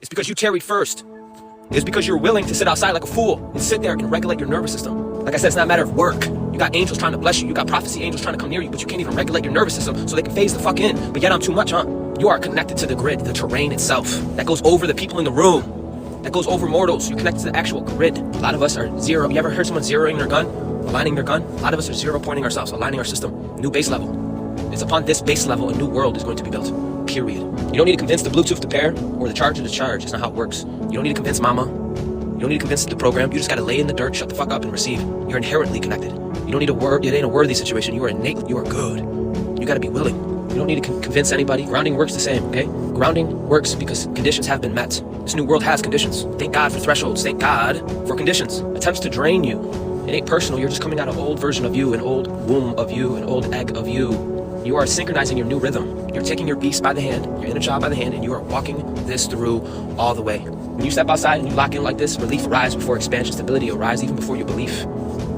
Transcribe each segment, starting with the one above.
It's because you tarried first. It's because you're willing to sit outside like a fool and sit there and regulate your nervous system. Like I said, it's not a matter of work. You got angels trying to bless you. You got prophecy angels trying to come near you, but you can't even regulate your nervous system so they can phase the fuck in. But yet I'm too much, huh? You are connected to the grid, the terrain itself. That goes over the people in the room. That goes over mortals. You're connected to the actual grid. A lot of us are zero. You ever heard someone zeroing their gun? Aligning their gun? A lot of us are zero pointing ourselves, aligning our system. New base level. It's upon this base level a new world is going to be built. Period. You don't need to convince the Bluetooth to pair or the charger to charge. It's not how it works. You don't need to convince mama. You don't need to convince the program. You just gotta lay in the dirt, shut the fuck up, and receive. You're inherently connected. You don't need a word. It ain't a worthy situation. You are innate. You are good. You gotta be willing. You don't need to convince anybody. Grounding works the same, okay? Grounding works because conditions have been met. This new world has conditions. Thank God for thresholds. Thank God for conditions. Attempts to drain you. It ain't personal. You're just coming out of old version of you, an old womb of you, an old egg of you. You are synchronizing your new rhythm. You're taking your beast by the hand, your inner child by the hand, and you are walking this through all the way. When you step outside and you lock in like this, relief arrives before expansion, stability arrives even before your belief.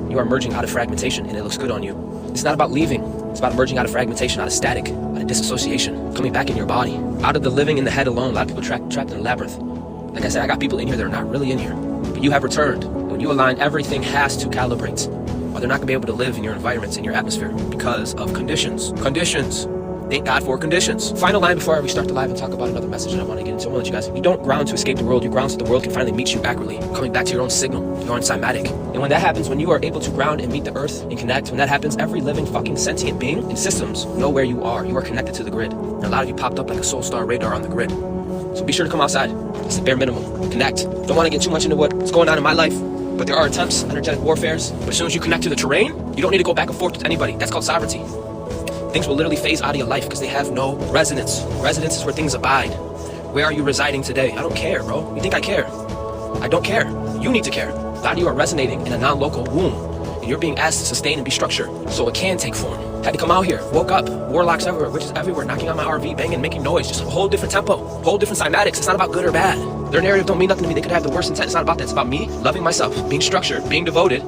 You are emerging out of fragmentation, and it looks good on you. It's not about leaving. It's about emerging out of fragmentation, out of static, out of disassociation, coming back in your body, out of the living in the head alone. A lot of people trapped in a labyrinth. Like I said, I got people in here that are not really in here, but you have returned. When you align, everything has to calibrate, or they're not gonna be able to live in your environments, in your atmosphere, because of conditions. Conditions. Thank God for conditions. Final line before I restart the live and talk about another message that I want to get into. I want to let you guys, you don't ground to escape the world, you ground so the world can finally meet you accurately, coming back to your own signal, your own cymatic. And when that happens, when you are able to ground and meet the earth and connect, when that happens, every living fucking sentient being in systems know where you are. You are connected to the grid. And a lot of you popped up like a soul star radar on the grid. So be sure to come outside. It's the bare minimum. Connect. Don't want to get too much into what's going on in my life, but there are attempts, energetic warfares. But as soon as you connect to the terrain, you don't need to go back and forth with anybody. That's called sovereignty. Things will literally phase out of your life because they have no resonance. Resonance is where things abide. Where are you residing today? I don't care, bro. You think I care? I don't care. You need to care. A lot of you are resonating in a non-local womb, and you're being asked to sustain and be structured so it can take form. Had to come out here, woke up, warlocks everywhere, witches everywhere, knocking on my RV, banging, making noise, just a whole different tempo, whole different cymatics. It's not about good or bad. Their narrative don't mean nothing to me. They could have the worst intent. It's not about that. It's about me loving myself, being structured, being devoted,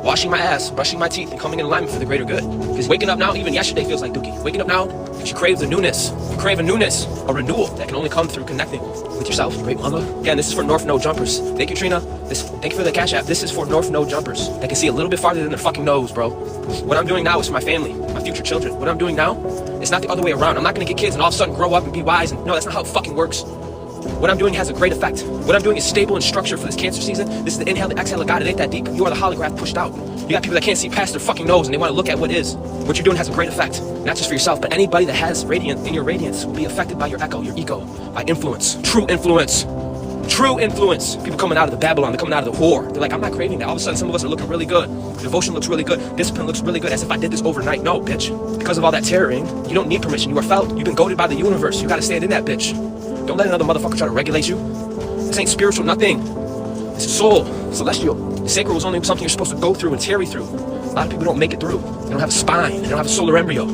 washing my ass, brushing my teeth, and coming in alignment for the greater good. Because waking up now, even yesterday feels like dookie. Waking up now, because you crave the newness. You crave a newness, a renewal that can only come through connecting with yourself. Great mother. Again, this is for North Node jumpers. Thank you, Trina. Thank you for the Cash App. This is for North Node jumpers that can see a little bit farther than their fucking nose, bro. What I'm doing now is for my family, my future children. What I'm doing now, it's not the other way around. I'm not gonna get kids and all of a sudden grow up and be wise. And no, that's not how it fucking works. What I'm doing has a great effect. What I'm doing is stable and structured for this Cancer season. This is the inhale, the exhale of God. It ain't that deep. You are the holograph pushed out. You got people that can't see past their fucking nose and they want to look at what is. What you're doing has a great effect. Not just for yourself, but anybody that has radiance in your radiance will be affected by your echo, your ego, by influence. True influence. True influence. People coming out of the Babylon, they're coming out of the whore. They're like, I'm not craving that. All of a sudden, some of us are looking really good. Devotion looks really good. Discipline looks really good, as if I did this overnight. No, bitch. Because of all that terroring, you don't need permission. You are felt. You've been goaded by the universe. You got to stand in that bitch. Don't let another motherfucker try to regulate you. This ain't spiritual, nothing. This is soul, celestial. The sacral was only something you're supposed to go through and tarry through. A lot of people don't make it through. They don't have a spine. They don't have a solar embryo.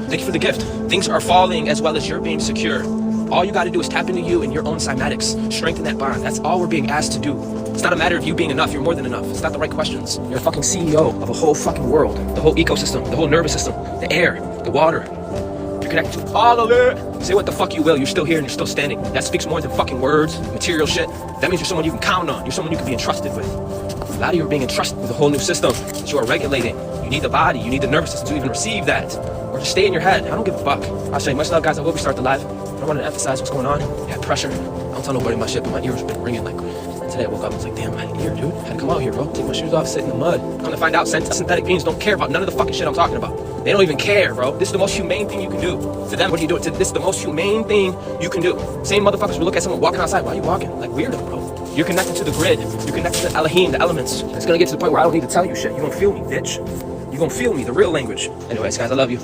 Thank you for the gift. Things are falling as well as you're being secure. All you got to do is tap into you and your own cymatics. Strengthen that bond. That's all we're being asked to do. It's not a matter of you being enough. You're more than enough. It's not the right questions. You're a fucking CEO of a whole fucking world. The whole ecosystem, the whole nervous system, the air, the water. You're connected to all of it. Say what the fuck you will. You're still here and you're still standing. That speaks more than fucking words, material shit. That means you're someone you can count on. You're someone you can be entrusted with. A lot of you are being entrusted with a whole new system that you are regulating. You need the body. You need the nervous system to even receive that. Or just stay in your head. I don't give a fuck. I'll show you. Much love, guys. I will restart the live. I want to emphasize what's going on. I had pressure. I don't tell nobody my shit, but my ears been ringing like... Today I woke up and was like, damn, my ear, dude. I had to come out here, bro. Take my shoes off, sit in the mud. Come to find out, synthetic beings don't care about none of the fucking shit I'm talking about. They don't even care, bro. This is the most humane thing you can do. To them, what are you doing? This is the most humane thing you can do. Same motherfuckers will look at someone walking outside. Why are you walking? Like, weirdo, bro. You're connected to the grid. You're connected to Elohim, the elements. It's gonna get to the point where I don't need to tell you shit. You're gonna feel me, bitch. You're gonna feel me, the real language. Anyways, guys, I love you.